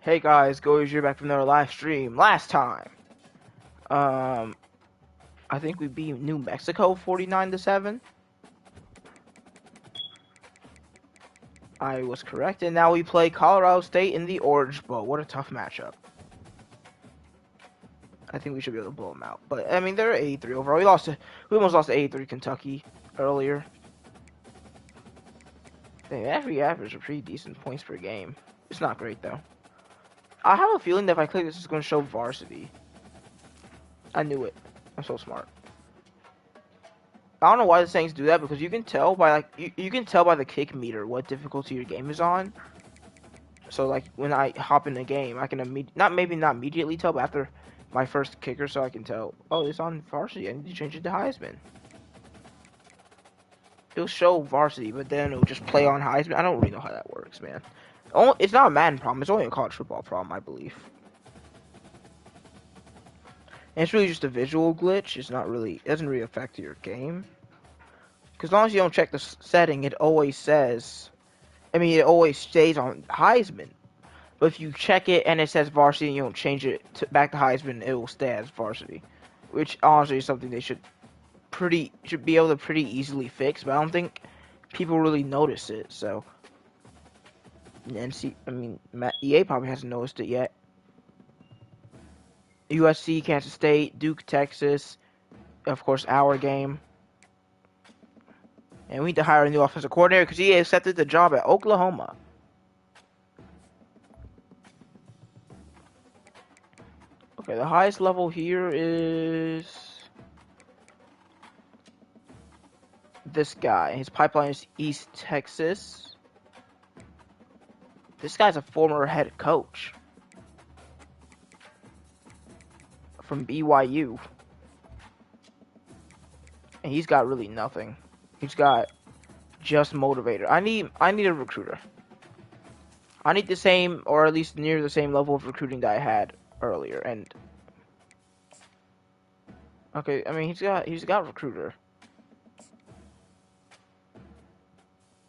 Hey guys, GoldeeJR back from another live stream. Last time, um, I think we beat New Mexico 49-7. I was correct, and now we play Colorado State in the Orange Bowl. What a tough matchup. I think we should be able to blow them out. But I mean, they're 83 overall. We almost lost to 83 Kentucky earlier. They actually averaged a pretty decent points per game. It's not great though. I have a feeling that if I click this, it's going to show varsity. I knew it. I'm so smart. I don't know why the Saints do that, because you can tell by you can tell by the kick meter what difficulty your game is on. So like when I hop in the game, I can not immediately tell, but after my first kicker, so I can tell. Oh, it's on varsity. I need to change it to Heisman. It'll show varsity, but then it'll just play on Heisman. I don't really know how that works, man. It's not a Madden problem. It's only a college football problem, I believe. And it's really just a visual glitch. It's not really. It doesn't really affect your game. Because as long as you don't check the setting, it always says. I mean, it always stays on Heisman. But if you check it and it says varsity and you don't change it back to Heisman, it will stay as varsity. Which honestly is something they should be able to pretty easily fix. But I don't think people really notice it. So, EA probably hasn't noticed it yet. USC, Kansas State, Duke, Texas, of course, our game. And we need to hire a new offensive coordinator because he accepted the job at Oklahoma. Okay, the highest level here is this guy. His pipeline is East Texas. This guy's a former head coach from BYU. And he's got really nothing. He's got just motivator. I need a recruiter. I need the same, or at least near the same level of recruiting that I had earlier. And okay, I mean he's got recruiter,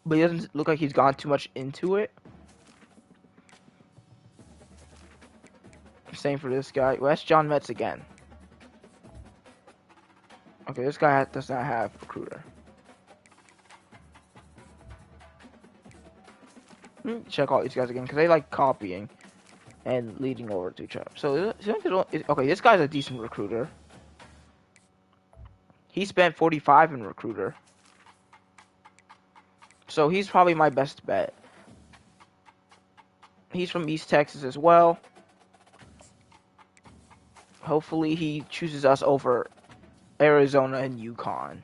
but he doesn't look like he's gone too much into it. Same for this guy. Well, that's John Metz again. Okay, this guy does not have recruiter. Check all these guys again because they like copying and leading over to each other. So okay, this guy's a decent recruiter. He spent 45 in recruiter, so he's probably my best bet. He's from East Texas as well. Hopefully he chooses us over Arizona and UConn.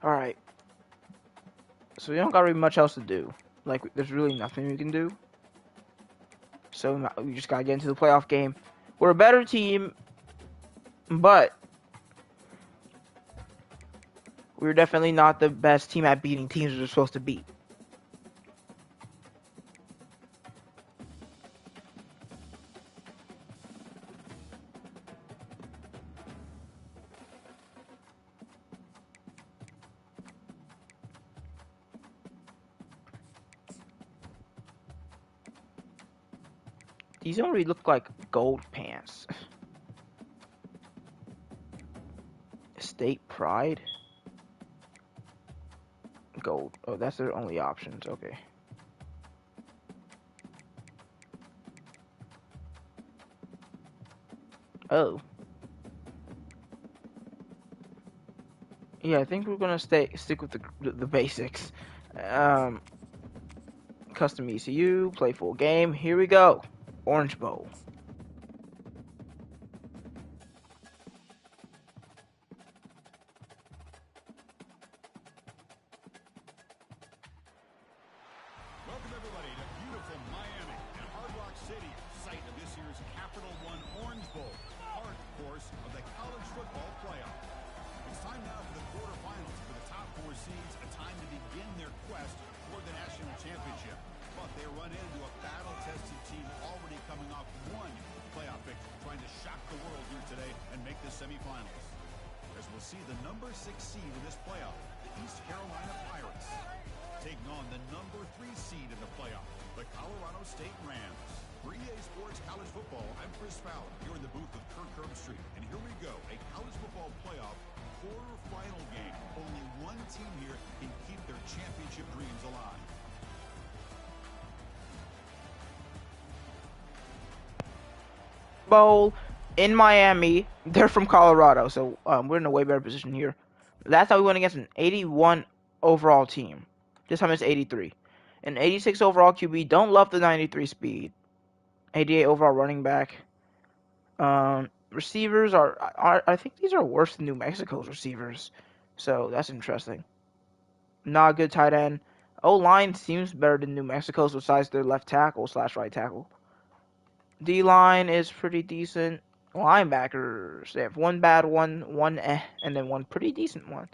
Alright. So we don't got really much else to do. Like, there's really nothing we can do. So we just gotta get into the playoff game. We're a better team, but we're definitely not the best team at beating teams we're supposed to beat. These don't really look like gold pants. State Pride? Gold. Oh, that's their only options. Okay. Oh. Yeah, I think we're gonna stick with the basics. Custom ECU, play full game. Here we go. Orange Bowl. Welcome everybody to beautiful Miami and Hard Rock City, site of this year's Capital One Orange Bowl, part, of course, of the college football playoff. It's time now for the quarterfinals for the top 4 seeds, a time to begin their quest for the national championship. But they run into a battle-tested team already coming off one playoff victory, trying to shock the world here today and make the semifinals. As we'll see the number 6 seed in this playoff, the East Carolina Pirates, taking on the number 3 seed in the playoff, the Colorado State Rams. For EA Sports College Football, I'm Chris Fowler, here in the booth with Kirk Herbstreit. And here we go, a college football playoff quarterfinal game. Only one team here can keep their championship dreams alive. Bowl in Miami. They're from Colorado, so we're in a way better position here. Last time we went against an 81 overall team. This time it's 83. An 86 overall QB. Don't love the 93 speed. 88 overall running back. Receivers are I think these are worse than New Mexico's receivers. So that's interesting. Not a good tight end. O-line seems better than New Mexico's besides their left tackle / right tackle. D-line is pretty decent. Linebackers, they have one bad one and then one pretty decent one.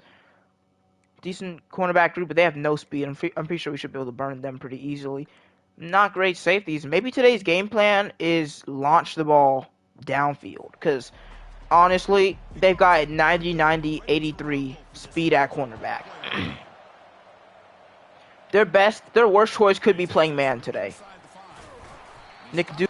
Decent cornerback group, but they have no speed. I'm pretty sure we should be able to burn them pretty easily. Not great safeties. Maybe today's game plan is launch the ball downfield, because honestly, they've got 90, 90, 83 speed at cornerback. Their worst choice could be playing man today. Nick Duke.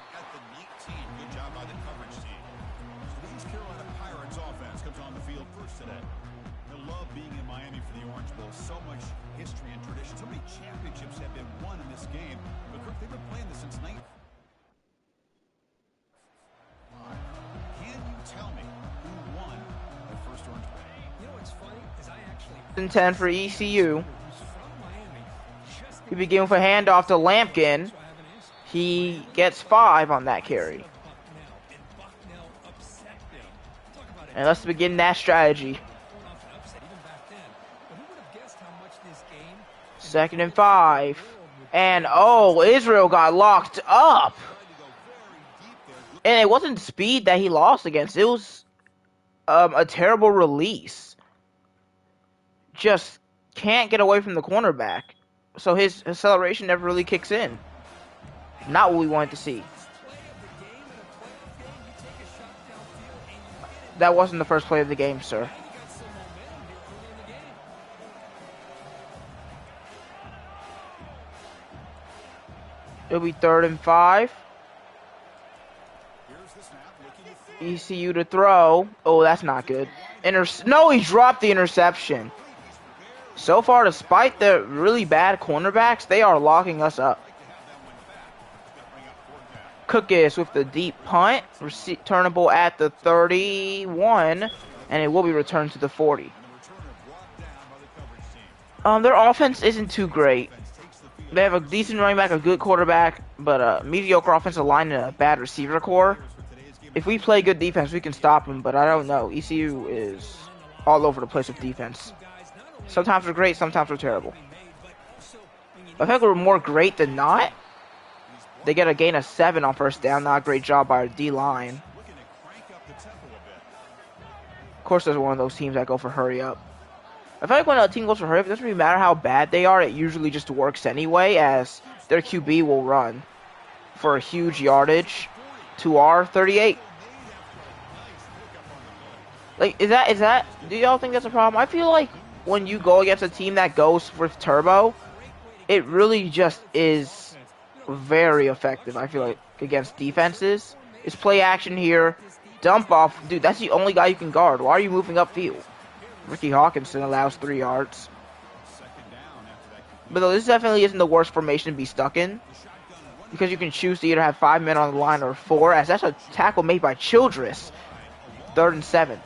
And 10 for ECU. We begin with a handoff to Lampkin. He gets 5 on that carry. And let's begin that strategy. 2nd and 5. And oh, Israel got locked up. And it wasn't speed that he lost against. It was a terrible release. Just can't get away from the cornerback. So his acceleration never really kicks in. Not what we wanted to see. That wasn't the first play of the game, sir. It'll be 3rd and 5. ECU to throw. Oh, that's not good. No, he dropped the interception. So far, despite the really bad cornerbacks, they are locking us up. Cookis with the deep punt, returnable at the 31, and it will be returned to the 40. Their offense isn't too great. They have a decent running back, a good quarterback, but a mediocre offensive line and a bad receiver core. If we play good defense, we can stop them, but I don't know. ECU is all over the place with defense. Sometimes we're great, sometimes we're terrible. I think we're more great than not. They get a gain of 7 on 1st down. Not a great job by our D-line. Of course, there's one of those teams that go for hurry up. I feel like when a team goes for hurry up, it doesn't really matter how bad they are. It usually just works anyway, as their QB will run for a huge yardage to our 38. Like, is that? Do y'all think that's a problem? I feel like when you go against a team that goes with turbo, it really just is very effective. I feel like against defenses, it's play action here, dump off. Dude, that's the only guy you can guard. Why are you moving upfield? Ricky Hawkinson allows 3 yards. But though this definitely isn't the worst formation to be stuck in, because you can choose to either have 5 men on the line or 4, as that's a tackle made by Childress. 3rd and 7.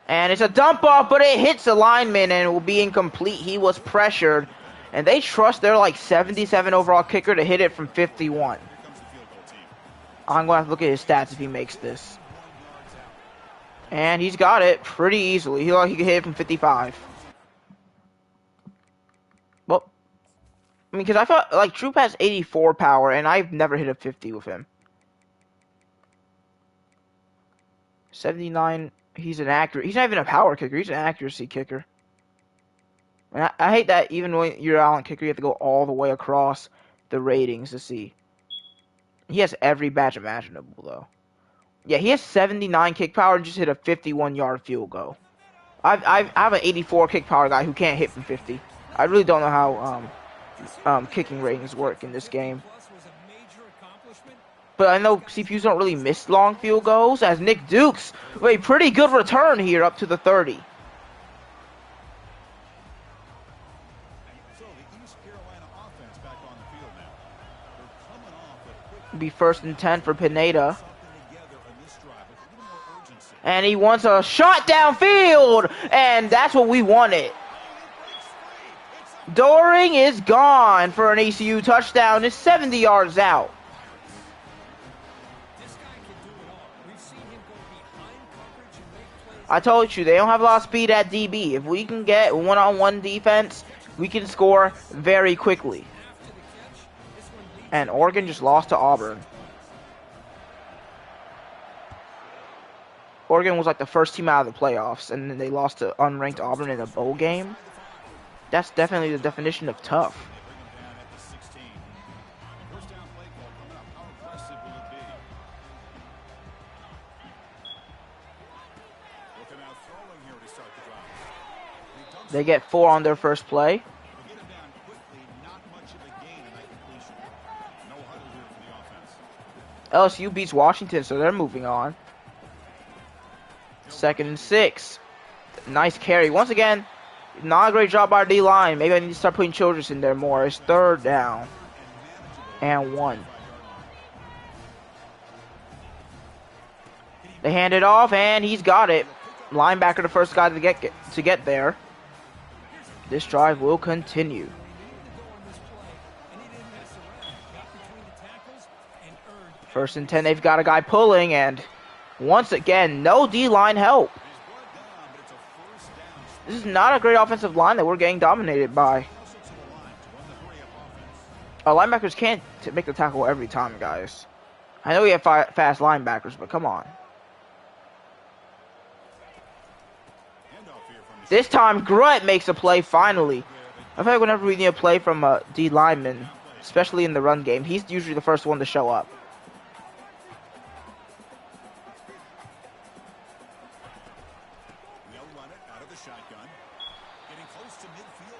And it's a dump off, but it hits the lineman and it will be incomplete. He was pressured. And they trust their like 77 overall kicker to hit it from 51. I'm going to have to look at his stats if he makes this. And he's got it pretty easily. He can hit it from 55. Well, I mean, because I felt like Troop has 84 power, and I've never hit a 50 with him. 79, he's an accurate. He's not even a power kicker. He's an accuracy kicker. And I hate that even when you're Allen kicker, you have to go all the way across the ratings to see. He has every badge imaginable, though. Yeah, he has 79 kick power and just hit a 51-yard field goal. I have an 84 kick power guy who can't hit from 50. I really don't know how kicking ratings work in this game. But I know CPUs don't really miss long field goals, as Nick Dukes with a pretty good return here up to the 30. Be 1st and 10 for Pineda. And he wants a shot downfield, and that's what we wanted. Doring is gone for an ECU touchdown. It's 70 yards out. I told you, they don't have a lot of speed at DB. If we can get one-on-one defense, we can score very quickly. And Oregon just lost to Auburn. Oregon was like the first team out of the playoffs, and then they lost to unranked Auburn in a bowl game. That's definitely the definition of tough. They get 4 on their first play. LSU beats Washington, so they're moving on. 2nd and 6. Nice carry. Once again, not a great job by our D-line. Maybe I need to start putting Childress in there more. It's 3rd down. And 1. They hand it off, and he's got it. Linebacker, the first guy to get there. This drive will continue. 1st and 10, they've got a guy pulling, and once again, no D-line help. This is not a great offensive line that we're getting dominated by. Our linebackers can't make the tackle every time, guys. I know we have fast linebackers, but come on. This time, Grutt makes a play finally. I feel like whenever we need a play from a D lineman, especially in the run game, he's usually the first one to show up.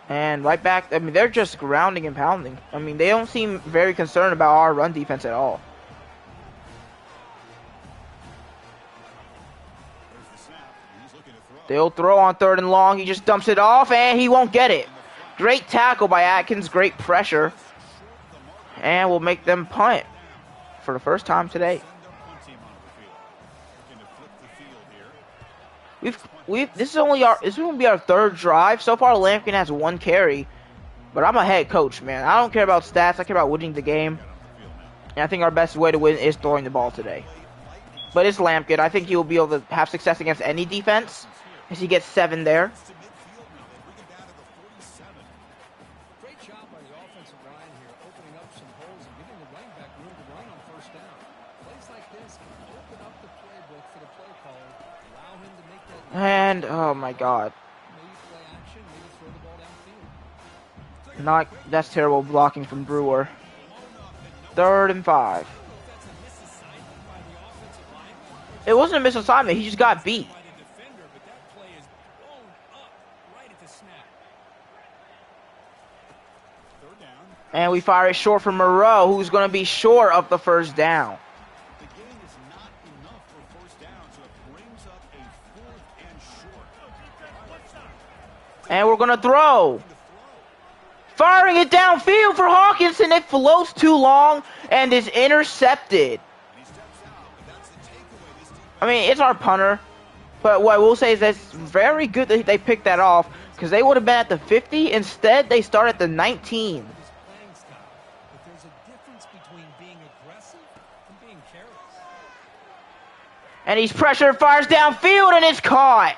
And right back, I mean, they're just grounding and pounding. I mean, they don't seem very concerned about our run defense at all. They'll throw on 3rd and long. He just dumps it off, and he won't get it. Great tackle by Atkins. Great pressure. And we'll make them punt for the first time today. This is going to be our 3rd drive. So far, Lampkin has 1 carry. But I'm a head coach, man. I don't care about stats. I care about winning the game. And I think our best way to win is throwing the ball today. But it's Lampkin. I think he will be able to have success against any defense, as he gets 7 there. Great job by the offensive line here, opening up some holes and giving the running back room to run on 1st down. Plays like this can open up the playbook for the play caller, allow him to make that. And oh my God. Maybe play action, maybe throw the ball downfield. That's terrible blocking from Brewer. 3rd and 5. It wasn't a misassignment. He just got beat. And we fire it short from Moreau, who's going to be short of the 1st down. And we're going to throw. Firing it downfield for Hawkinson. It floats too long and is intercepted. I mean, it's our punter. But what I will say is that's very good that they picked that off because they would have been at the 50. Instead, they start at the 19. His playing style. But there's a difference between being aggressive and being careless. And he's pressured, fires downfield, and it's caught.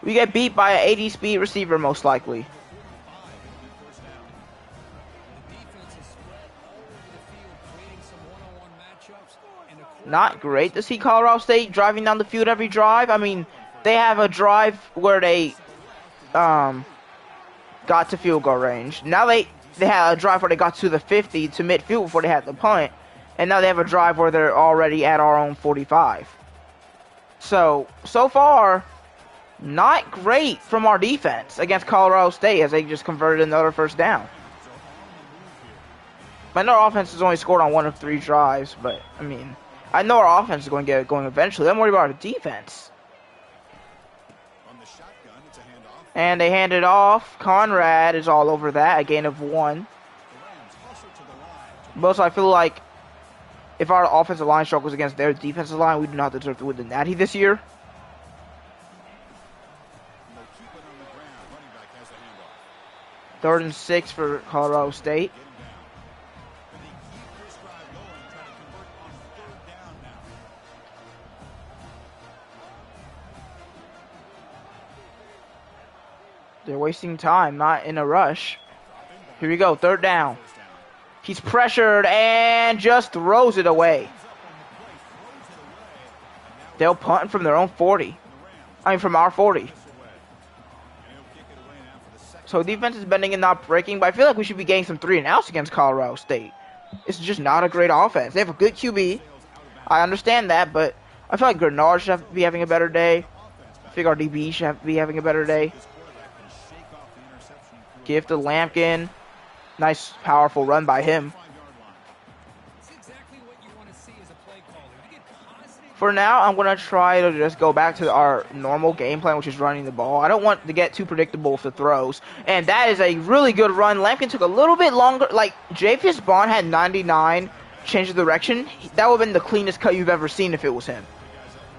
We get beat by an 80 speed receiver, most likely. Not great to see Colorado State driving down the field every drive. I mean, they have a drive where they got to field goal range. Now they had a drive where they got to the 50 to midfield before they had the punt. And now they have a drive where they're already at our own 45. So far, not great from our defense against Colorado State as they just converted another first down. I know our offense has only scored on 1 of 3 drives, but, I mean, I know our offense is going to get it going eventually. I'm worried about our defense. And they hand it off. Conrad is all over that, a gain of 1. But I feel like if our offensive line struggles against their defensive line, we do not deserve to win the Natty this year. Third and 6 for Colorado State. They're wasting time, not in a rush. Here we go, third down. He's pressured and just throws it away. They'll punt from their own 40. I mean, from our 40. So defense is bending and not breaking, but I feel like we should be getting some 3 and outs against Colorado State. It's just not a great offense. They have a good QB. I understand that, but I feel like Grenard should be having a better day. I think our DB should be having a better day. Give to Lampkin. Nice, powerful run by him. For now, I'm going to try to just go back to our normal game plan, which is running the ball. I don't want to get too predictable with the throws. And that is a really good run. Lampkin took a little bit longer. Like, Japhis Bond had 99, changed the direction. That would have been the cleanest cut you've ever seen if it was him.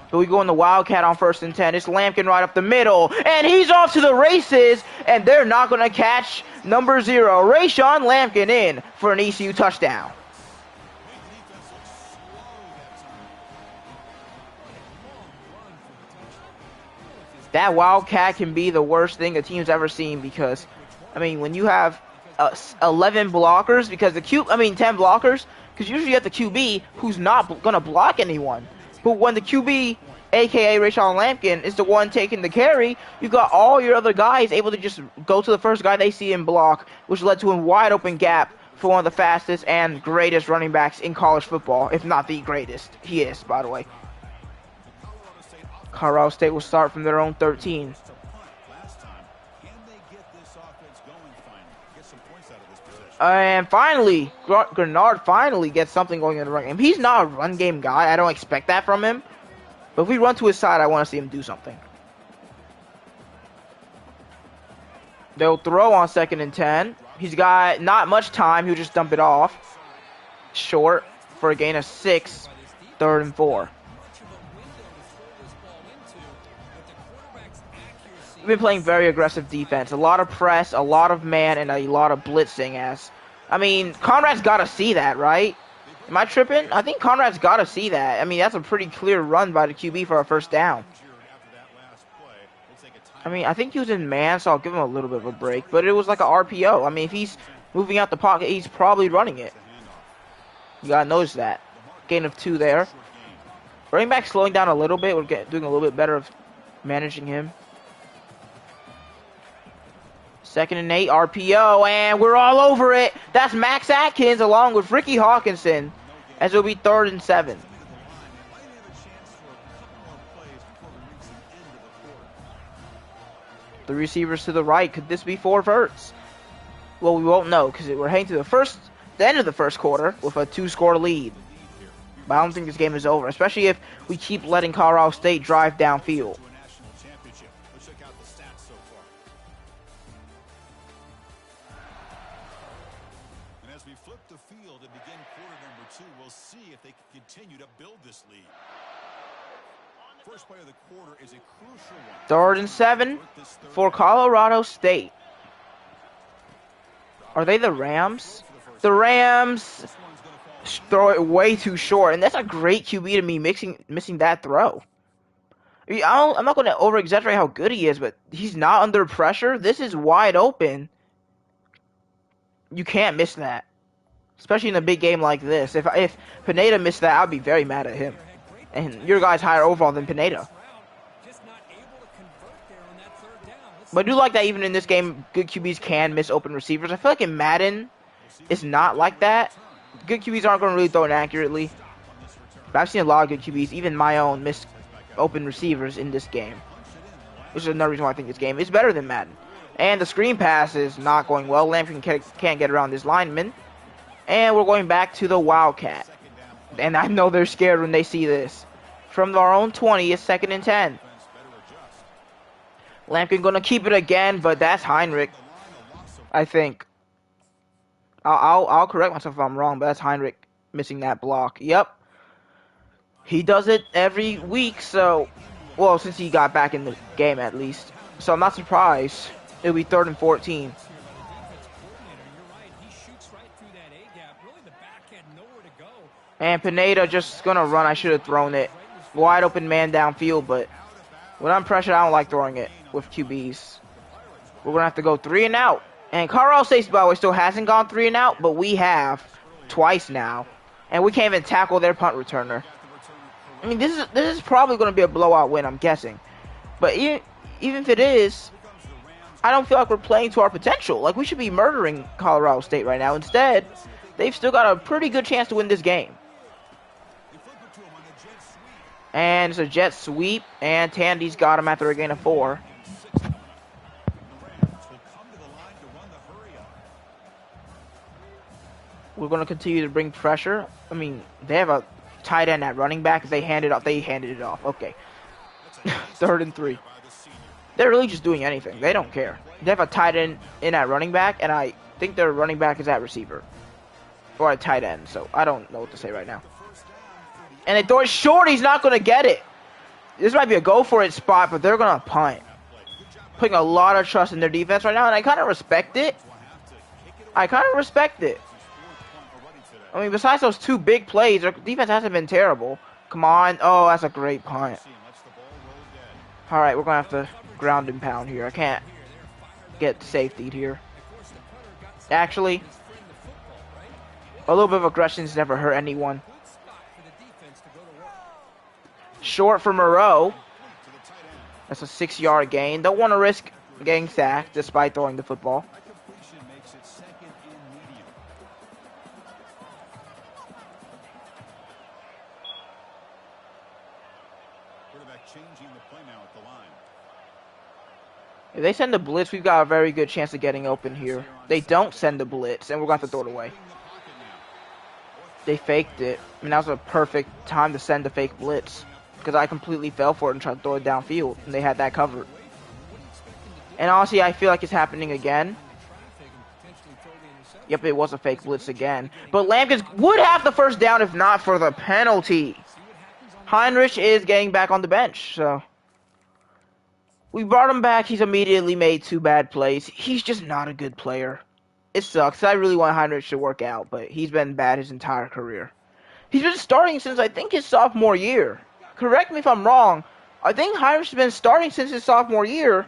But we go in the Wildcat on 1st and 10. It's Lampkin right up the middle. And he's off to the races. And they're not going to catch number 0. Rayshawn Lampkin in for an ECU touchdown. That Wildcat can be the worst thing a team's ever seen because, I mean, when you have 11 blockers, because 10 blockers, because usually you have the QB who's not going to block anyone. But when the QB, a.k.a. Rayshawn Lampkin, is the one taking the carry, you got all your other guys able to just go to the first guy they see and block, which led to a wide open gap for one of the fastest and greatest running backs in college football, if not the greatest. He is, by the way. Colorado State will start from their own 13. And finally, Grenard finally gets something going in the run game. He's not a run game guy. I don't expect that from him. But if we run to his side, I want to see him do something. They'll throw on 2nd and 10. He's got not much time. He'll just dump it off. Short for a gain of 6. 3rd and 4. We've been playing very aggressive defense. A lot of press, a lot of man, and a lot of blitzing. I mean, Conrad's got to see that, right? Am I tripping? I think Conrad's got to see that. I mean, that's a pretty clear run by the QB for a first down. I mean, I think he was in man, so I'll give him a little bit of a break. But it was like an RPO. I mean, if he's moving out the pocket, he's probably running it. You got to notice that. Gain of 2 there. Running back slowing down a little bit. We're doing a little bit better of managing him. 2nd and 8, RPO, and we're all over it. That's Max Atkins along with Ricky Hawkinson, as it'll be 3rd and 7. The receivers to the right. Could this be 4 verts? Well, we won't know because we're heading to the end of the first quarter with a 2-score lead. But I don't think this game is over, especially if we keep letting Colorado State drive downfield. first play of the quarter is a crucial one. 3rd and 7 for Colorado State. Are they the Rams? The Rams throw it way too short, and that's a great QB to me missing that throw. I mean, I'm not going to over-exaggerate how good he is, but he's not under pressure. This is wide open. You can't miss that, especially in a big game like this. If Pineda missed that, I'd be very mad at him. And your guy's higher overall than Pineda. But I do like that even in this game, good QBs can miss open receivers. I feel like in Madden, it's not like that. Good QBs aren't going to really throw it accurately. But I've seen a lot of good QBs, even my own, miss open receivers in this game. Which is another reason why I think this game is better than Madden. And the screen pass is not going well. Lampkin can't get around this lineman. And we're going back to the Wildcat. And I know they're scared when they see this. From our own 20, it's 2nd and 10. Lampkin going to keep it again, but that's Heinrich, I think. I'll correct myself if I'm wrong, but that's Heinrich missing that block. Yep. He does it every week, so... Well, since he got back in the game, at least. So I'm not surprised. It'll be 3rd and 14. And Pineda just going to run. I should have thrown it. Wide open man downfield, but... When I'm pressured, I don't like throwing it with QBs. We're going to have to go 3 and out. And Colorado State, by the way, still hasn't gone 3 and out, but we have twice now. And we can't even tackle their punt returner. I mean, this is probably going to be a blowout win, I'm guessing. But even if it is, I don't feel like we're playing to our potential. Like, we should be murdering Colorado State right now. Instead, they've still got a pretty good chance to win this game. And it's a jet sweep, and Tandy's got him after a gain of 4. We're going to continue to bring pressure. I mean, they have a tight end at running back. If they handed it off. Okay. 3rd and 3. They're really just doing anything. They don't care. They have a tight end in at running back, and I think their running back is at receiver. Or a tight end, so I don't know what to say right now. And they throw it short. He's not going to get it. This might be a go-for-it spot, but they're going to punt. Putting a lot of trust in their defense right now, and I kind of respect it. I mean, besides those 2 big plays, their defense hasn't been terrible. Come on. Oh, that's a great punt. All right, we're going to have to ground and pound here. I can't get safetied here. Actually, a little bit of aggression's never hurt anyone. Short for Moreau. That's a 6-yard gain. Don't want to risk getting sacked despite throwing the football. If they send a blitz, we've got a very good chance of getting open here. They don't send the blitz, and we're going to have to throw it away. They faked it. I mean, that was a perfect time to send the fake blitz. Because I completely fell for it and tried to throw it downfield. And they had that covered. And honestly, I feel like it's happening again. Yep, it was a fake blitz again. But Lampkins would have the first down if not for the penalty. Heinrich is getting back on the bench, so... We brought him back. He's immediately made 2 bad plays. He's just not a good player. It sucks. I really want Heinrich to work out, but he's been bad his entire career. He's been starting since, I think, his sophomore year. Correct me if I'm wrong. I think Heinrich's been starting since his sophomore year.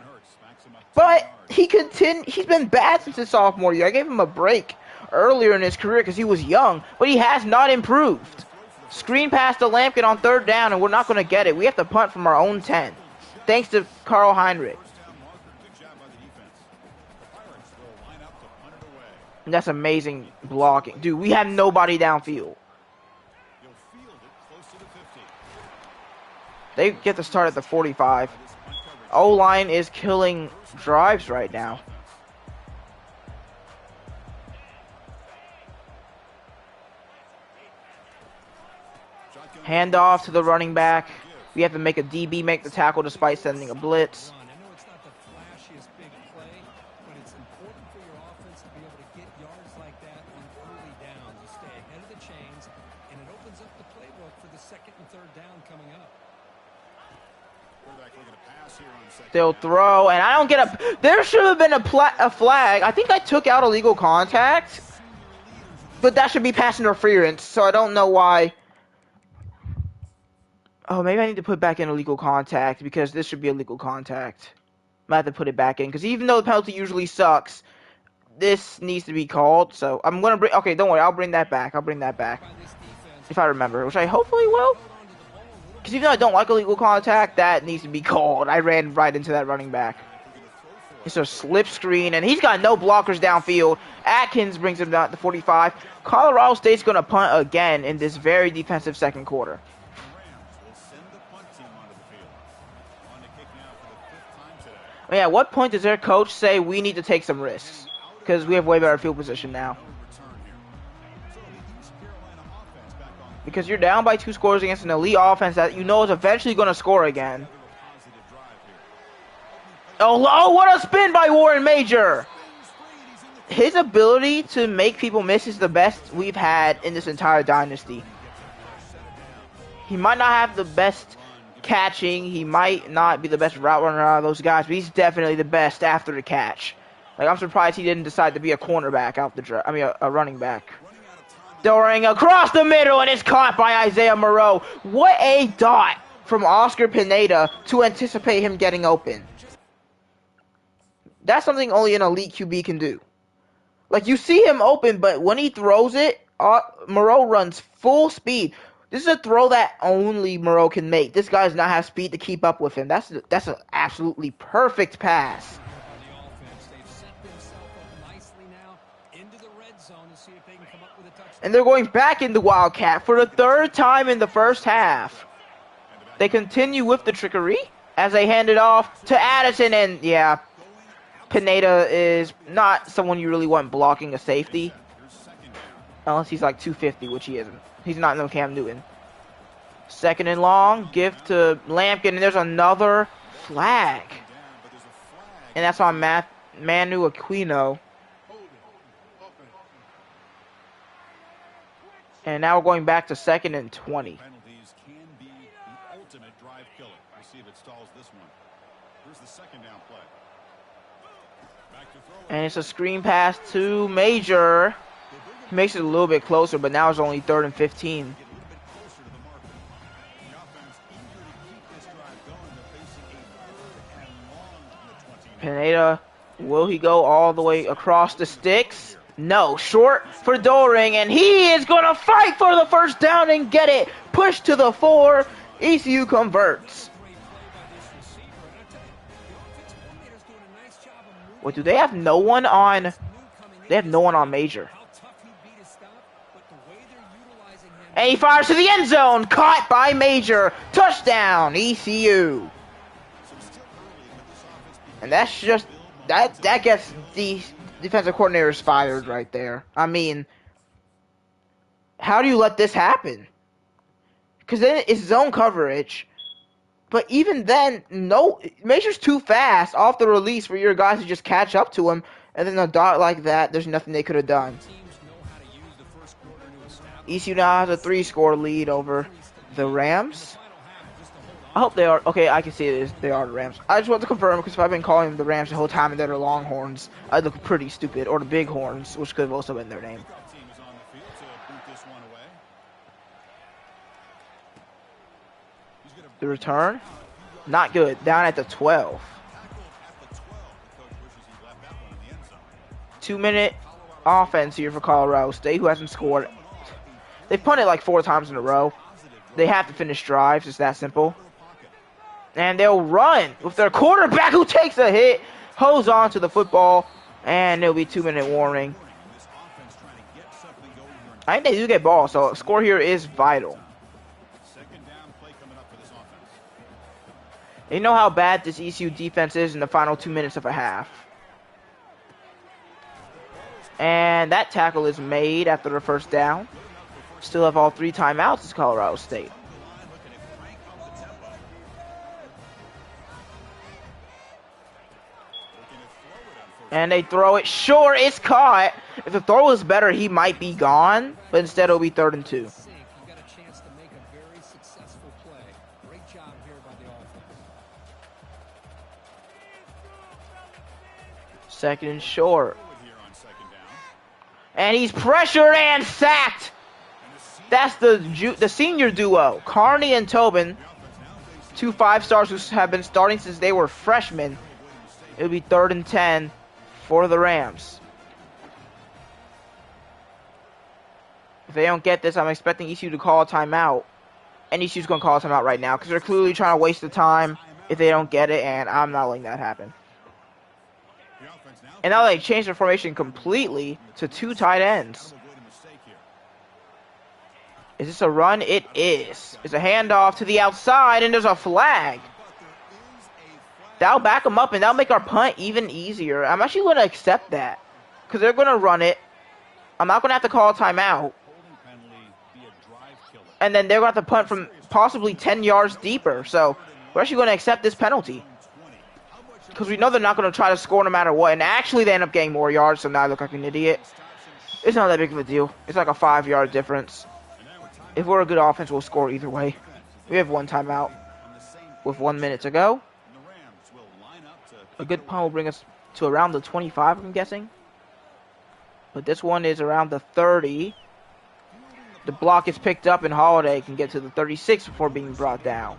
But he's been bad since his sophomore year. I gave him a break earlier in his career because he was young, but he has not improved. Screen pass to Lampkin on 3rd down, and we're not going to get it. We have to punt from our own 10. Thanks to Carl Heinrich. And that's amazing blocking. Dude, we have nobody downfield. They get the start at the 45. O-line is killing drives right now. Handoff to the running back. We have to make a DB make the tackle despite sending a blitz. I know it's not the flashiest big play, but it's important for your offense to be able to get yards like that on early downs. You stay ahead of the chains, and it opens up the playbook for the 2nd and 3rd down coming up. They'll throw, and I don't get a... There should have been a flag. I think I took out illegal contact. But that should be pass interference, so I don't know why. Oh, maybe I need to put back in illegal contact, because this should be illegal contact. I have to put it back in, because even though the penalty usually sucks, this needs to be called, so I'm going to bring... Okay, don't worry, I'll bring that back. I'll bring that back. If I remember, which I hopefully will. Because even though I don't like illegal contact, that needs to be called. I ran right into that running back. It's a slip screen, and he's got no blockers downfield. Atkins brings him down to 45. Colorado State's going to punt again in this very defensive second quarter. Yeah, at what point does their coach say we need to take some risks? Because we have way better field position now. Because you're down by 2 scores against an elite offense that you know is eventually going to score again. Oh, what a spin by Warren Major! His ability to make people miss is the best we've had in this entire dynasty. He might not have the best catching, he might not be the best route runner out of those guys, but he's definitely the best after the catch. Like, I'm surprised he didn't decide to be a cornerback out the a running back. Throwing across the middle, and it's caught by Isaiah Moreau. What a dot from Oscar Pineda to anticipate him getting open. That's something only an elite QB can do. Like, you see him open, but when he throws it, Moreau runs full speed. This is a throw that only Moreau can make. This guy does not have speed to keep up with him. That's an absolutely perfect pass. And they're going back into Wildcat for the 3rd time in the first half. They continue with the trickery as they hand it off to Addison, and yeah, Pineda is not someone you really want blocking a safety. Unless he's like 250, which he isn't. He's not no Cam Newton. 2nd and long, gift to Lampkin, and there's another flag. And that's on Manu Aquino. And now we're going back to 2nd and 20. Penalties can be the ultimate drive killer. We'll see if it stalls this one. Here's the 2nd down play. Back to throw. And it's a screen pass to Major. He makes it a little bit closer, but now it's only 3rd and 15. Pineda, will he go all the way across the sticks? No, short for Doring, and he is going to fight for the 1st down and get it. Push to the 4. ECU converts. What, do they have no one on? They have no one on Major. And he fires to the end zone. Caught by Major. Touchdown, ECU. And that's just, that gets the defensive coordinators fired right there. I mean, how do you let this happen? Because then it's zone coverage. But even then, no, Major's too fast off the release for your guys to just catch up to him. And then a dot like that, there's nothing they could have done. ECU now has a 3-score lead over the Rams. I hope they are. Okay, I can see it is. They are the Rams. I just want to confirm, because if I've been calling them the Rams the whole time and they're the Longhorns, I'd look pretty stupid. Or the Bighorns, which could have also been their name. The return, not good. Down at the 12. 2-minute offense here for Colorado State, who hasn't scored. They've punted like 4 times in a row. They have to finish drives. It's that simple. And they'll run with their quarterback, who takes a hit, holds on to the football, and it'll be 2-minute warning. I think they do get ball, so a score here is vital. You know how bad this ECU defense is in the final 2 minutes of a half. And that tackle is made after the 1st down. Still have all 3 timeouts as Colorado State. And they throw it short. It's caught. If the throw was better, he might be gone. But instead, it'll be 3rd and 2. Second and short. Throw it here on second down. And he's pressured and sacked. That's the senior duo, Carney and Tobin. 2 5-stars who have been starting since they were freshmen. It'll be 3rd and 10 for the Rams. If they don't get this, I'm expecting ECU to call a timeout. And ECU's going to call a timeout right now because they're clearly trying to waste the time if they don't get it, and I'm not letting that happen. And now they changed their formation completely to 2 tight ends. Is this a run? It is. It's a handoff to the outside, and there's a flag. That'll back them up, and that'll make our punt even easier. I'm actually going to accept that because they're going to run it. I'm not going to have to call a timeout. And then they're going to have to punt from possibly 10 yards deeper. So we're actually going to accept this penalty because we know they're not going to try to score no matter what. And actually, they end up getting more yards, so now I look like an idiot. It's not that big of a deal. It's like a 5-yard difference. If we're a good offense, we'll score either way. We have 1 timeout with 1 minute to go. A good punt will bring us to around the 25, I'm guessing. But this one is around the 30. The block is picked up, and Holiday can get to the 36 before being brought down.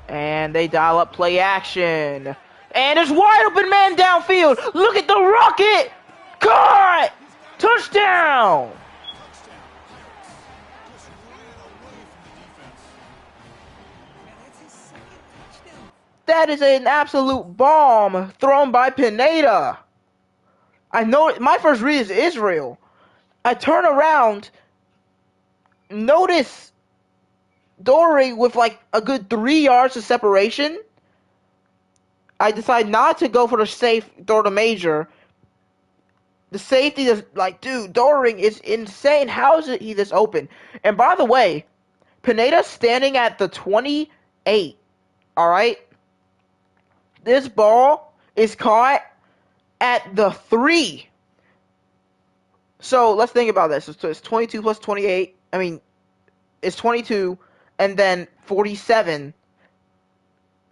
And they dial up play action. And there's wide open man downfield. Look at the rocket. Caught. Touchdown. That is an absolute bomb thrown by Pineda. I know my first read is Israel. I turn around, notice Dory with like a good 3 yards of separation. I decide not to go for the safe, throw to Major. The safety is like, dude, Doring is insane. How is he this open? And by the way, Pineda's standing at the 28. All right? This ball is caught at the 3. So let's think about this. It's 22 plus 28. I mean, it's 22 and then 47.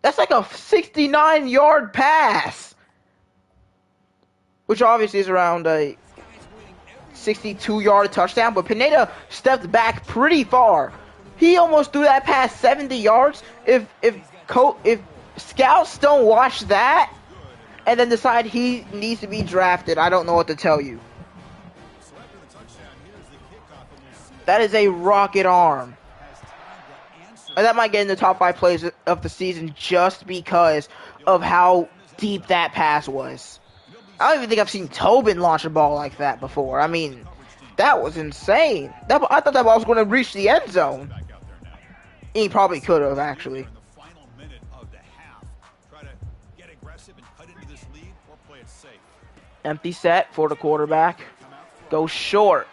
That's like a 69-yard pass, which obviously is around a 62-yard touchdown. But Pineda stepped back pretty far. He almost threw that pass 70 yards. If scouts don't watch that and then decide he needs to be drafted, I don't know what to tell you. That is a rocket arm. And that might get in the top 5 plays of the season just because of how deep that pass was. I don't even think I've seen Tobin launch a ball like that before. I mean, that was insane. I thought that ball was going to reach the end zone. He probably could have, actually. Empty set for the quarterback. Goes short.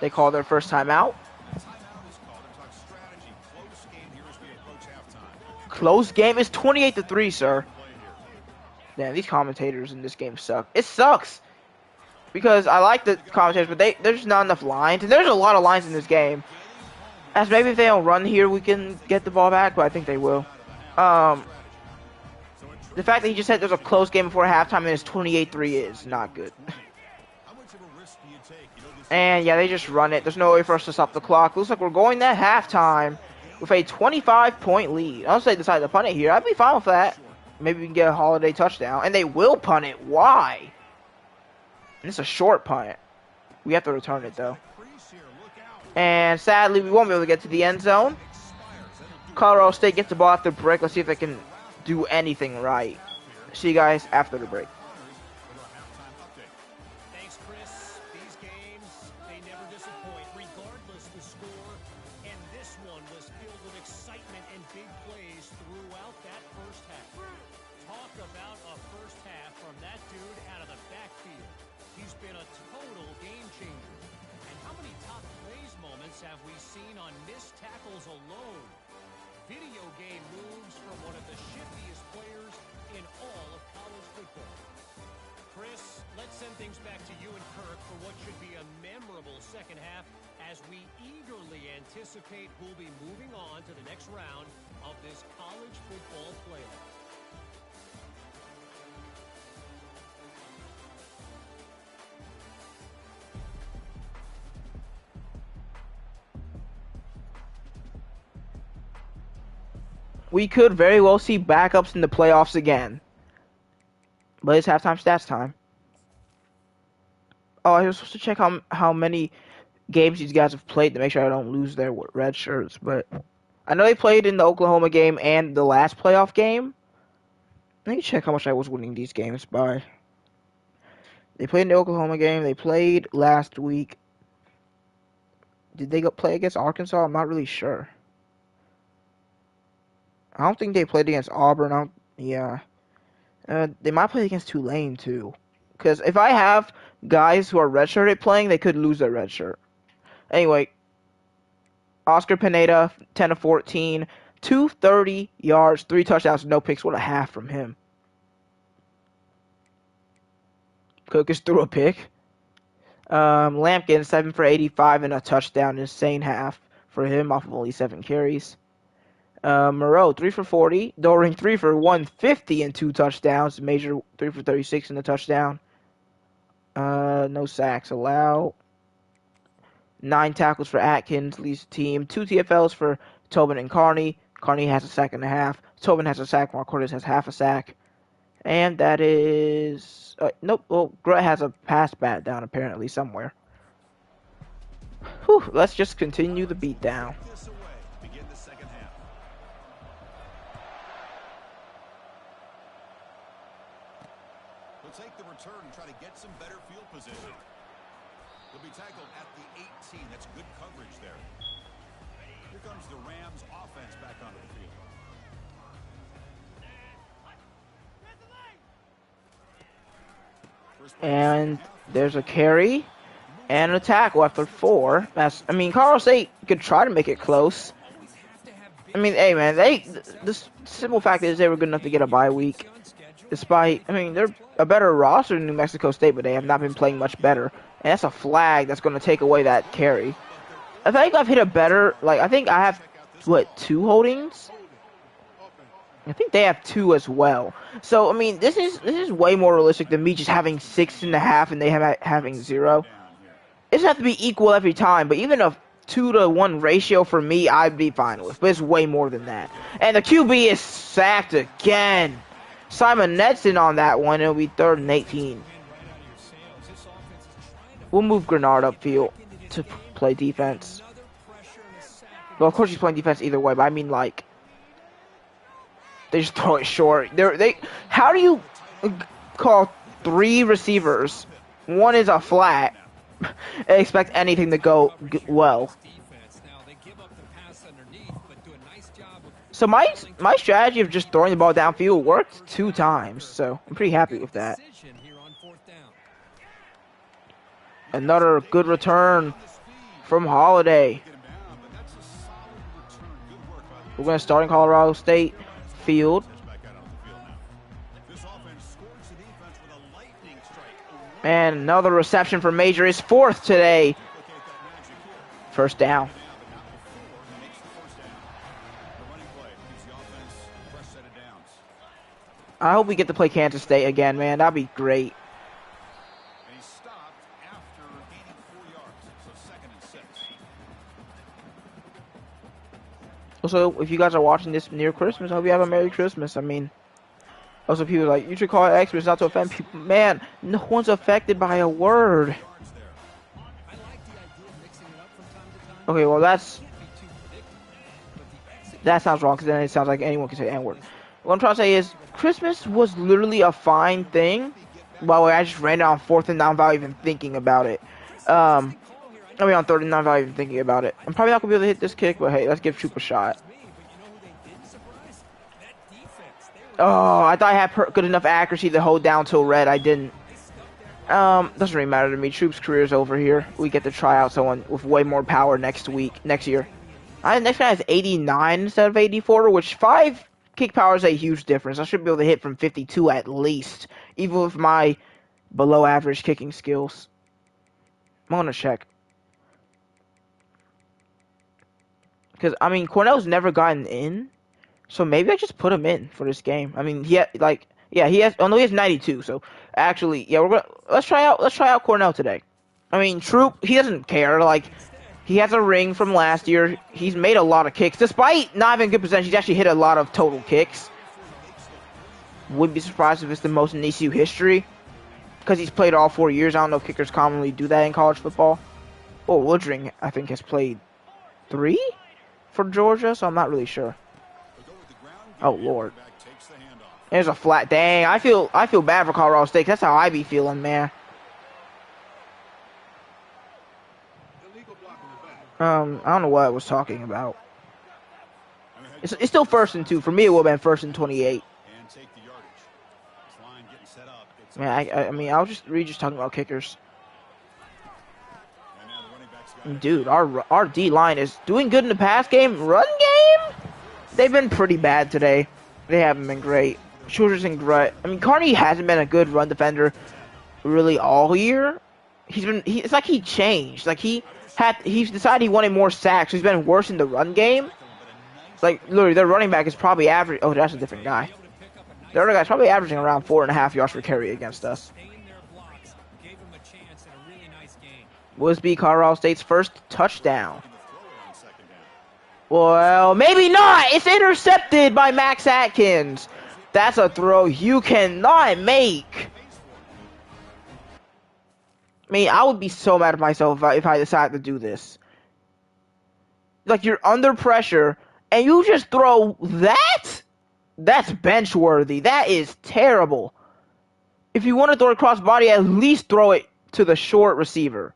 They call their first timeout. Close game is 28-3, sir. Damn, these commentators in this game suck. It sucks. Because I like the commentators, but there's not enough lines. And there's a lot of lines in this game. As maybe if they don't run here, we can get the ball back, but I think they will. The fact that he just said there's a close game before halftime and it's 28-3 is not good. And yeah, they just run it. There's no way for us to stop the clock. Looks like we're going at halftime with a 25-point lead. Unless they decide to punt it here, I'd be fine with that. Maybe we can get a Holiday touchdown. And they will punt it. Why? And it's a short punt. We have to return it, though. And sadly, we won't be able to get to the end zone. Colorado State gets the ball after the break. Let's see if they can do anything right. See you guys after the break. Thanks, Chris. These games, they never disappoint, regardless the score. And this one was filled with excitement and big plays throughout that first half. Talk about a first half from that dude out of the backfield. He's been a total game changer. And how many top plays moments have we seen on missed tackles alone? Video game moves from one of the shiftiest players in all of college football. Chris, let's send things back to you and Kirk for what should be a memorable second half as we eagerly anticipate who'll be moving on to the next round of this college football playoff. We could very well see backups in the playoffs again. But it's halftime stats time. Oh, I was supposed to check how many games these guys have played to make sure I don't lose their red shirts. But I know they played in the Oklahoma game and the last playoff game. Let me check how much I was winning these games by. They played in the Oklahoma game. They played last week. Did they play against Arkansas? I'm not really sure. I don't think they played against Auburn. Yeah. They might play against Tulane, too. Because if I have guys who are redshirted playing, they could lose their red shirt. Anyway, Oscar Pineda, 10 of 14, 230 yards, 3 touchdowns, no picks. What a half from him. Cookers threw a pick. Lampkin, 7 for 85 and a touchdown. Insane half for him off of only 7 carries. Moreau, 3 for 40. Doring, 3 for 150 and 2 touchdowns. Major, 3 for 36 and a touchdown. No sacks allowed. 9 tackles for Atkins, leads the team. 2 TFLs for Tobin and Carney. Carney has a sack and a half. Tobin has a sack. Mark Cortez has half a sack. And that is... nope. Well, Grutt has a pass bat down apparently somewhere. Whew, let's just continue the beatdown. Take the return and try to get some better field position. He'll be tackled at the 18. That's good coverage there. Here comes the Rams offense back onto the field. And there's a carry and a tackle after 4. I mean, Colorado State could try to make it close. I mean, hey man, the simple fact is they were good enough to get a bye week. Despite, I mean, they're a better roster than New Mexico State, but they have not been playing much better. And that's a flag that's going to take away that carry. I think I've hit a better, I think I have, 2 holdings? I think they have 2 as well. So, I mean, this is way more realistic than me just having 6.5 and they having 0. It doesn't have to be equal every time, but even a 2-to-1 ratio for me, I'd be fine with. But it's way more than that. And the QB is sacked again. Simon Netson on that one. It'll be 3rd and 18. We'll move Grenard upfield to play defense. Well, of course he's playing defense either way, but I mean, they just throw it short. How do you call 3 receivers? 1 is a flat. And expect anything to go well. So my strategy of just throwing the ball downfield worked 2 times, so I'm pretty happy with that. Another good return from Holiday. We're going to start in Colorado State field. And another reception for Major, his 4th today. First down. I hope we get to play Kansas State again, man. That'd be great. And he stopped after 84 yards, so 2nd and 6. Also, if you guys are watching this near Christmas, I hope you have a Merry Christmas. I mean, also people are like, you should call it Xmas not to offend people. Man, no one's affected by a word. Okay, well that sounds wrong because then it sounds like anyone can say the N-word. What I'm trying to say is, Christmas was literally a fine thing. By the way, I just ran it on 4th and 9 without even thinking about it. I mean, on 3rd and 9 without even thinking about it. I'm probably not going to be able to hit this kick, but hey, let's give Troop a shot. Oh, I thought I had good enough accuracy to hold down till red. I didn't. Doesn't really matter to me. Troop's career's over here. We get to try out someone with way more power next year. Next guy has 89 instead of 84, which 5 kick power is a huge difference. I should be able to hit from 52 at least, even with my below average kicking skills. I'm gonna check. Because, I mean, Cornell's never gotten in. So maybe I just put him in for this game. I mean, he has, oh no, he has 92. So actually, yeah, let's try out Cornell today. I mean, Troop, he doesn't care. Like, he has a ring from last year. He's made a lot of kicks. Despite not having good percentage, he's actually hit a lot of total kicks. Wouldn't be surprised if it's the most in ECU history. Because he's played all 4 years. I don't know if kickers commonly do that in college football. Oh, Woodring, I think, has played 3 for Georgia, so I'm not really sure. Oh, Lord. There's a flat. Dang, I feel bad for Colorado State. That's how I be feeling, man. I don't know what I was talking about. It's still 1st and 2. For me, it would have been 1st and 28. Man, I mean, I was just talking about kickers. Dude, our D-line is doing good in the pass game. Run game? They've been pretty bad today. They haven't been great. Shooter's in great. I mean, Carney hasn't been a good run defender really all year. It's like he changed. Like he's decided he wanted more sacks. So he's been worse in the run game. Like literally, their running back is probably average. Oh, that's a different guy. The other guy's probably averaging around 4.5 yards per carry against us. Would Colorado State's first touchdown. Well, maybe not. It's intercepted by Max Atkins. That's a throw you cannot make. I mean, I would be so mad at myself if I decided to do this. Like, you're under pressure, and you just throw that? That's bench worthy. That is terrible. If you want to throw it cross body, at least throw it to the short receiver.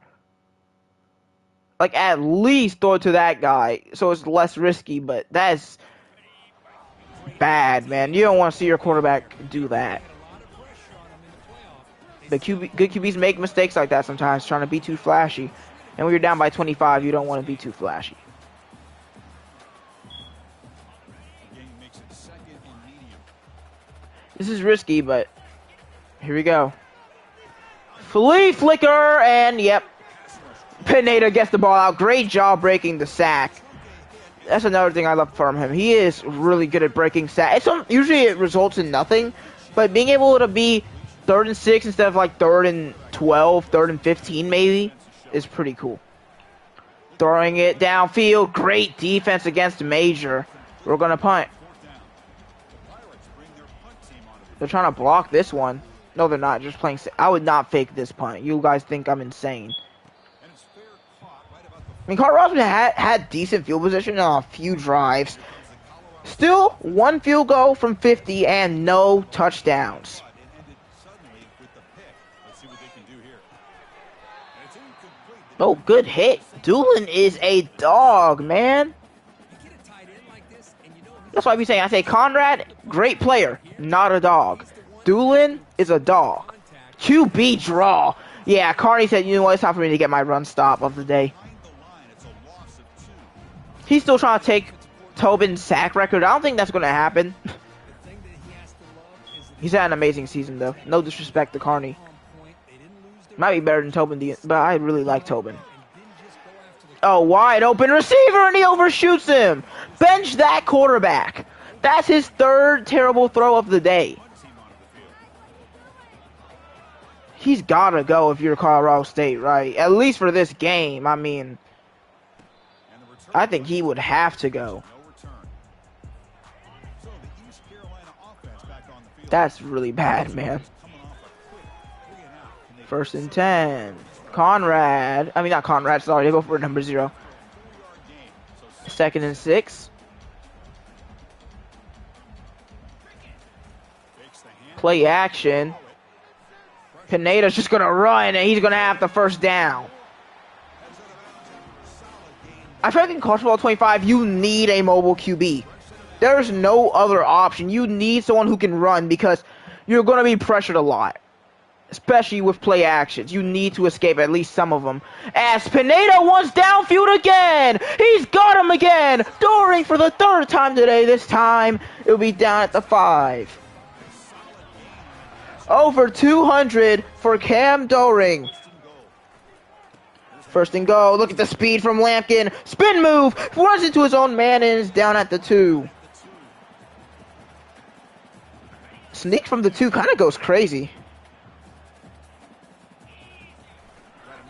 Like, at least throw it to that guy so it's less risky, but that's bad, man. You don't want to see your quarterback do that. But good QBs make mistakes like that sometimes, trying to be too flashy. And when you're down by 25, you don't want to be too flashy. This is risky, but here we go. Flea flicker, and yep. Pineda gets the ball out. Great job breaking the sack. That's another thing I love from him. He is really good at breaking sacks. Usually it results in nothing, but being able to be 3rd and 6 instead of like 3rd and 12, 3rd and 15 maybe is pretty cool. Throwing it downfield. Great defense against Major. We're going to punt. They're trying to block this one. No, they're not. Just playing. I would not fake this punt. You guys think I'm insane. I mean, Colorado had decent field position on a few drives. Still, 1 field goal from 50 and no touchdowns. Oh, good hit. Doolin is a dog, man. That's why I be saying. I say Conrad, great player, not a dog. Doolin is a dog. QB draw. Yeah, Carney said, you know what, it's time for me to get my run stop of the day. He's still trying to take Tobin's sack record. I don't think that's going to happen. He's had an amazing season, though. No disrespect to Carney. Might be better than Tobin, but I really like Tobin. Oh, wide open receiver, and he overshoots him. Bench that quarterback. That's his 3rd terrible throw of the day. He's got to go if you're Colorado State, right? At least for this game. I mean, I think he would have to go. That's really bad, man. 1st and 10. Conrad. I mean, not Conrad. Sorry, they go for number 0. 2nd and 6. Play action. Pineda's just going to run, and he's going to have the 1st down. I feel like in college football 25, you need a mobile QB. There's no other option. You need someone who can run because you're going to be pressured a lot. Especially with play actions. You need to escape at least some of them. As Pineda wants downfield again. He's got him again. Doring for the 3rd time today. This time, it'll be down at the 5. Over 200 for Cam Doring. First and goal. Look at the speed from Lampkin. Spin move. Runs into his own man and is down at the 2. Sneak from the 2 kind of goes crazy.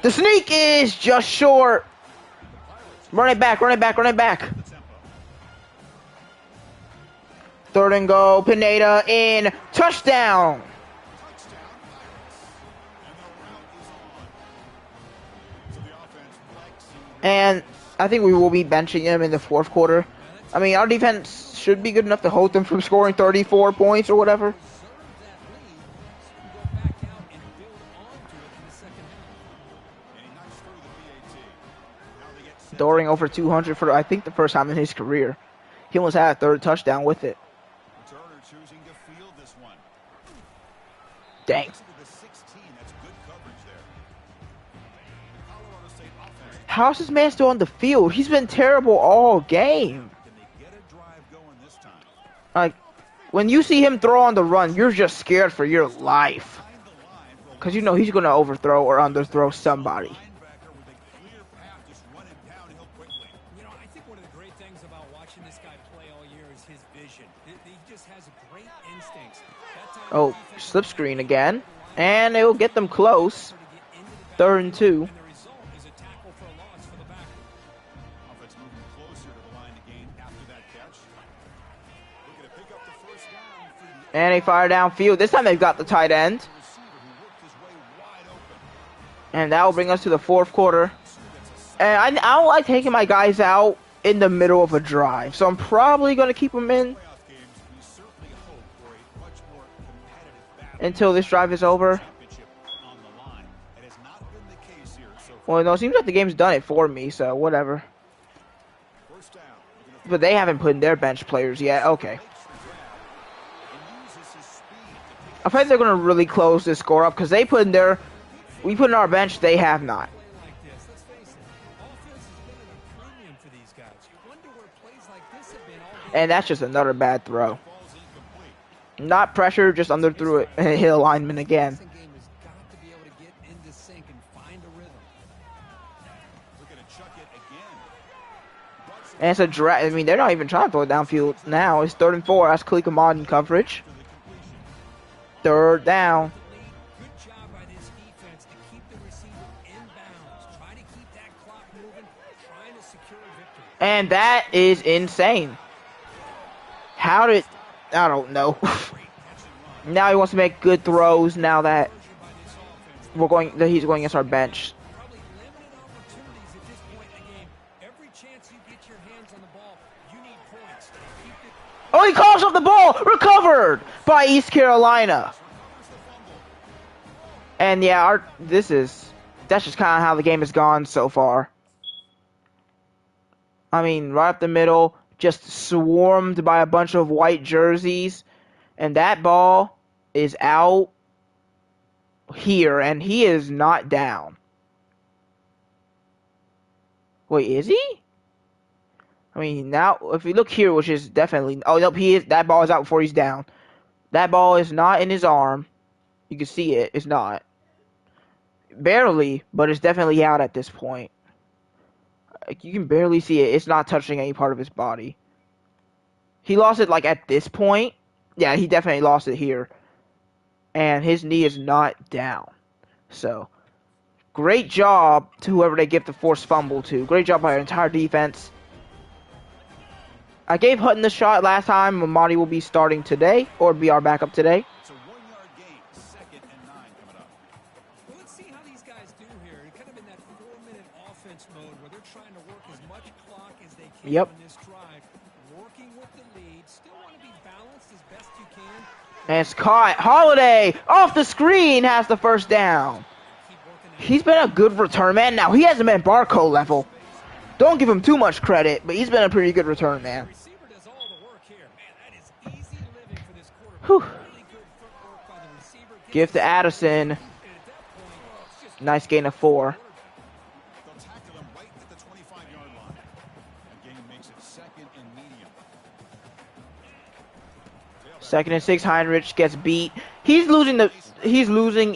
The sneak is just short. Run it back, run it back, run it back. Third and goal. Pineda in. Touchdown. And I think we will be benching him in the 4th quarter. I mean, our defense should be good enough to hold them from scoring 34 points or whatever. Doring over 200 for, I think, the first time in his career. He almost had a 3rd touchdown with it. Dang. How's this man still on the field? He's been terrible all game. Like, when you see him throw on the run, you're just scared for your life. Because you know he's going to overthrow or underthrow somebody. You know, I think one of the great things about watching this guy play all year is his vision. He just has great instincts. Oh, slip screen again. And it will get them close. 3rd and 2. And they fire downfield. This time they've got the tight end. And that will bring us to the 4th quarter. And I don't like taking my guys out in the middle of a drive. So I'm probably going to keep them in until this drive is over. Well, no, it seems like the game's done it for me, so whatever. But they haven't put in their bench players yet. Okay. I think they're going to really close this score up because they put in their... We put in our bench, they have not. And that's just another bad throw. Not pressure, just underthrew it and hit alignment again. And it's a drag. I mean, they're not even trying to throw it downfield now. It's 3rd and 4. That's Khalika Modern coverage. 3rd down. Good job by this defense to keep the receiver inbounds. Try to keep that clock moving, trying to secure a victory. And that is insane. How did... I don't know. Now he wants to make good throws now that we're going... that he's going against our bench. Probably limited opportunities at this point in the game. Every chance you get your hands on the ball, you need points. Keep it... Oh, he calls off the ball! Recovered by East Carolina. And yeah, that's just kind of how the game has gone so far. I mean, right up the middle, just swarmed by a bunch of white jerseys. And that ball is out here, and he is not down. Wait, is he? I mean, now, if you look here, which is definitely... Oh, nope, he is. That ball is out before he's down. That ball is not in his arm. You can see it. It's not. Barely, but it's definitely out at this point. Like, you can barely see it. It's not touching any part of his body. He lost it, like, at this point. Yeah, he definitely lost it here. And his knee is not down. So, great job to whoever they give the forced fumble to. Great job by our entire defense. I gave Hutton the shot last time. Mamadi will be starting today, or be our backup today. It's a 1-yard gain, 2nd and 9 coming up. Well, let's see how these guys do here. They're kind of in that 4-minute offense mode where they're trying to work as much clock as they can Yep. on this drive. Working with the lead. Still want to be balanced as best you can. And it's caught. Holiday, off the screen, has the first down. Keep working that. He's been a good return man. Now, he hasn't been Barco level. Don't give him too much credit, but he's been a pretty good return man. Receiver does all the work here. Man, that is easy living for this quarterback. Whew. Really good footwork by the receiver. Give to Addison. And at that point, it's just Nice gain of 4. They'll tackle him right at the 25-yard line. That gain makes it 2nd and medium. 2nd and 6. Heinrich gets beat. He's losing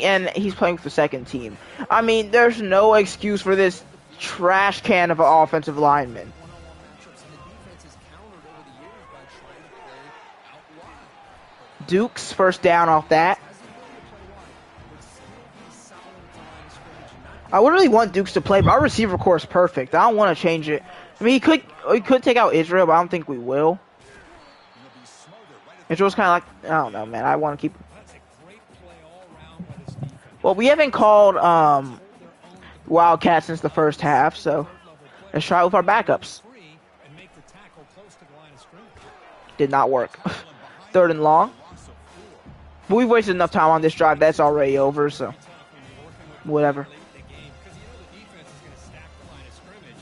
and he's playing with the second team. I mean, there's no excuse for this trash can of an offensive lineman. One-on-one matchups, and the defense has countered over the years by trying to play out wide. Dukes first down off that. Has the ability to play wide, but still be solid at the line of scrimmage and not I would really want Dukes to play, but our receiver core is perfect. I don't want to change it. I mean, he could take out Israel, but I don't think we will. Israel's kind of like, I don't know, man. I want to keep. That's a great play all around by this defense. Well, we haven't called Wildcat since the first half, so let's try it with our backups. Free and make the tackle close to the line of scrimmage. Did not work. 3rd and long. But we've wasted enough time on this drive. That's already over, so whatever.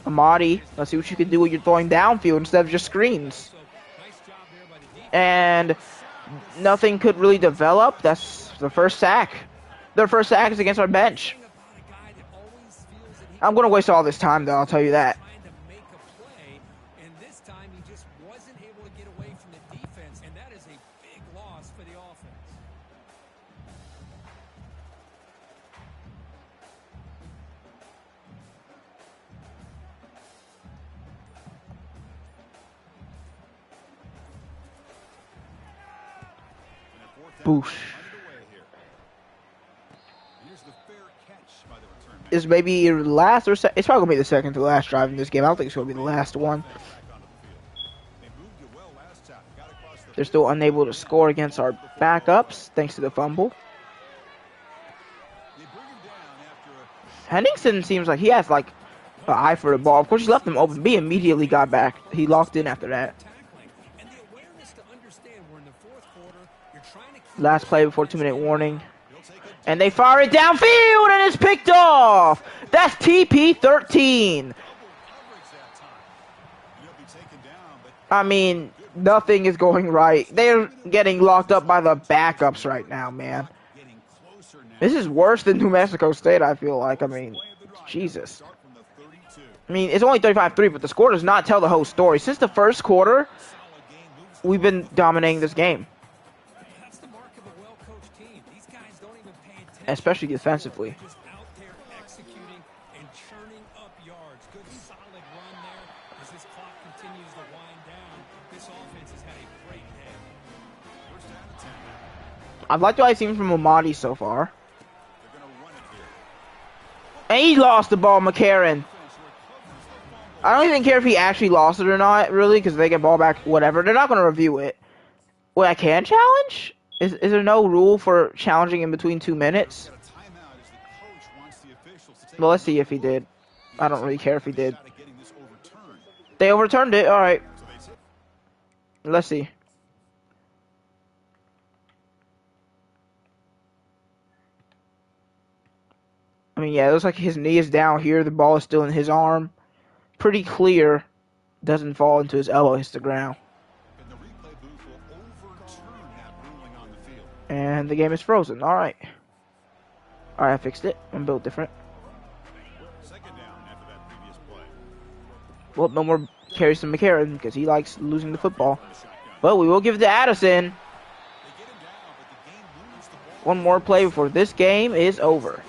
Amadi, let's see what you can do when you're throwing downfield instead of just screens. And nothing could really develop. That's the first sack. Their first sack is against our bench. I'm going to waste all this time, though, I'll tell you that. Trying to make a play, and this time he just wasn't able to get away from the defense, and that is a big loss for the offense. Boosh. Is maybe your last or it's probably gonna be the second to last drive in this game. I don't think it's gonna be the last one. They're still unable to score against our backups thanks to the fumble. Henningsen seems like he has like an eye for the ball. Of course, he left him open. B immediately got back. He locked in after that. And the awareness to understand we're in the fourth quarter, you're trying to keep Last play before 2-minute warning. And they fire it downfield, and it's picked off. That's TP13. I mean, nothing is going right. They're getting locked up by the backups right now, man. This is worse than New Mexico State, I feel like. I mean, Jesus. I mean, it's only 35-3, but the score does not tell the whole story. Since the first quarter, we've been dominating this game. That's the mark of a well-coached team. These guys don't even pay attention. Especially defensively. They're just out there executing and churning up yards. Good solid run there as this clock continues to wind down. This offense has had a great day. I've liked what I've seen from Amadi so far. And he lost the ball, McCarron. I don't even care if he actually lost it or not, really, because they get ball back, whatever. They're not going to review it. Wait, I can challenge? Is there no rule for challenging in between 2 minutes? Well, let's see if he did. I don't really care if he did. They overturned it. All right. Let's see. I mean, yeah, it looks like his knee is down here. The ball is still in his arm. Pretty clear. Doesn't fall into his elbow, hits the ground. And the game is frozen. All right. All right, I fixed it. I'm built different. Well, no more carries to McCarron because he likes losing the football. But we will give it to Addison. One more play before this game is over.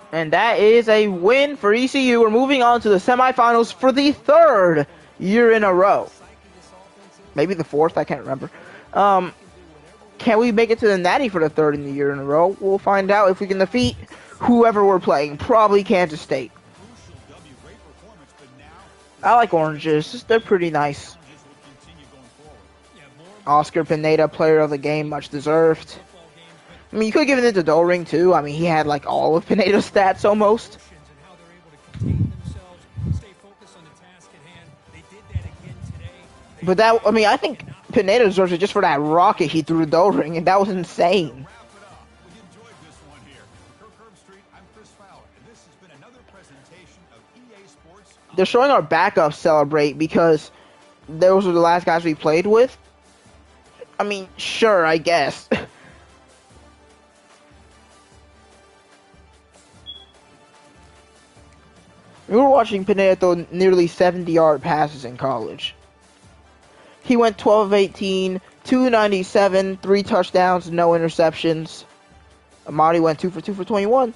And that is a win for ECU. We're moving on to the semifinals for the 3rd year in a row. Maybe the 4th, I can't remember. Can we make it to the Natty for the 3rd in the year in a row? We'll find out if we can defeat whoever we're playing. Probably Kansas State. I like oranges. They're pretty nice. Oscar Pineda, player of the game, much deserved. I mean, you could have given it to Doring, too. I mean, he had, like, all of Pineda's stats, almost. But that, I mean, I think Pineda deserves it just for that rocket he threw to Doring, and that was insane. They're showing our backups celebrate because those were the last guys we played with. I mean, sure, I guess. We were watching Pineda throw nearly 70-yard passes in college. He went 12 of 18, 297, 3 touchdowns, no interceptions. Amadi went 2 for 2 for 21.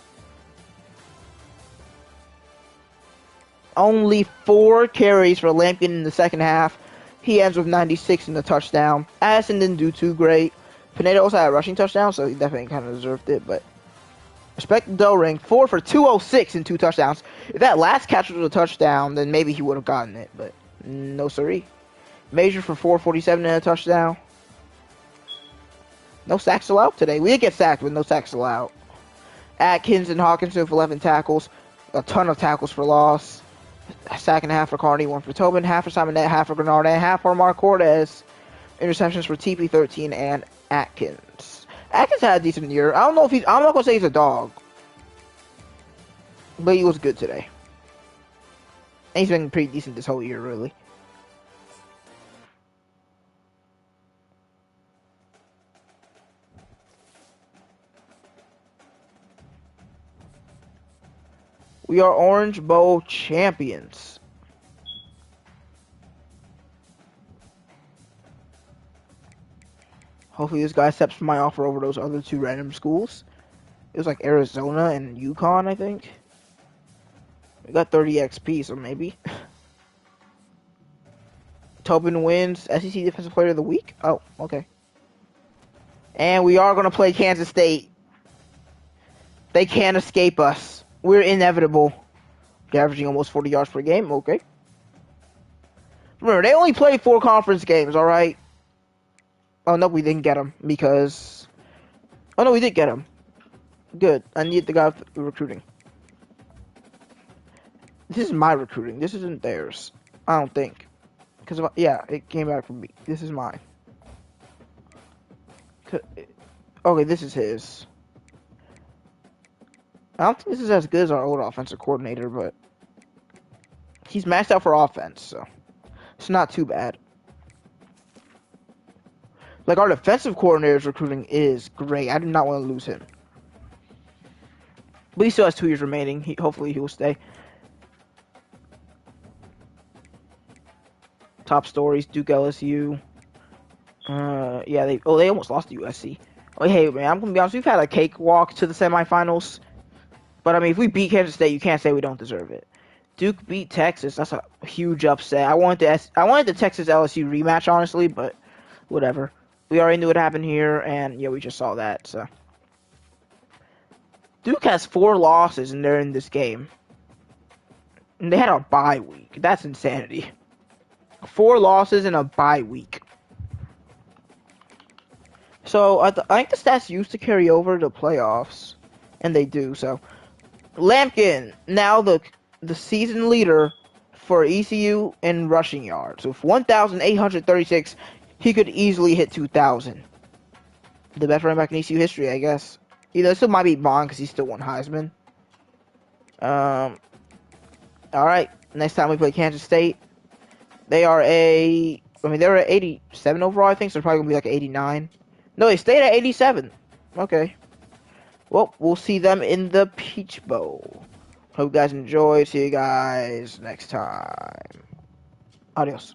Only 4 carries for Lampkin in the second half. He ends with 96 in the touchdown. Addison didn't do too great. Pineda also had a rushing touchdown, so he definitely kind of deserved it, but respect the Doe ring. 4 for 206 and 2 touchdowns. If that last catch was a touchdown, then maybe he would have gotten it, but no siree. Major for 447 and a touchdown. No sacks allowed today. We did get sacked, but no sacks allowed. Atkins and Hawkinson for 11 tackles. A ton of tackles for loss. A sack and a half for Carney, 1 for Tobin, half for Simonette, half for Grenard, and half for Mark Cortez. Interceptions for TP 13 and Atkins. Atkins had a decent year. I don't know if he's, I'm not going to say he's a dog, but he was good today. And he's been pretty decent this whole year, really. We are Orange Bowl champions. Hopefully this guy accepts my offer over those other 2 random schools. It was like Arizona and UConn, I think. We got 30 XP, so maybe. Tobin wins SEC Defensive Player of the Week. Oh, okay. And we are going to play Kansas State. They can't escape us. We're inevitable. They're averaging almost 40 yards per game. Okay. Remember, they only play 4 conference games, alright? Oh, no, we didn't get them because... Oh, no, we did get them. Good. I need the guy with the recruiting. This is my recruiting. This isn't theirs. I don't think. Because, yeah, it came back from me. This is mine. Okay, this is his. I don't think this is as good as our old offensive coordinator, but he's maxed out for offense, so it's not too bad. Like, our defensive coordinator's recruiting is great. I do not want to lose him. But he still has 2 years remaining. Hopefully he will stay. Top stories, Duke LSU. Yeah, they almost lost to USC. Oh, hey, man, I'm going to be honest. We've had a cakewalk to the semifinals. But, I mean, if we beat Kansas State, you can't say we don't deserve it. Duke beat Texas. That's a huge upset. I wanted the Texas LSU rematch, honestly, but whatever. We already knew what happened here, and, yeah, we just saw that, so. Duke has 4 losses, and they're in this game. And they had a bye week. That's insanity. 4 losses in a bye week. So, I think the stats used to carry over to playoffs. And they do, so. Lampkin, now the season leader for ECU in rushing yards. With 1,836, he could easily hit 2,000. The best running back in ECU history, I guess. It still might be Bond because he still won Heisman. Alright, next time we play Kansas State. They are they're at 87 overall, I think, so they're probably going to be like 89. No, they stayed at 87. Okay. Well, we'll see them in the Peach Bowl. Hope you guys enjoy. See you guys next time. Adios.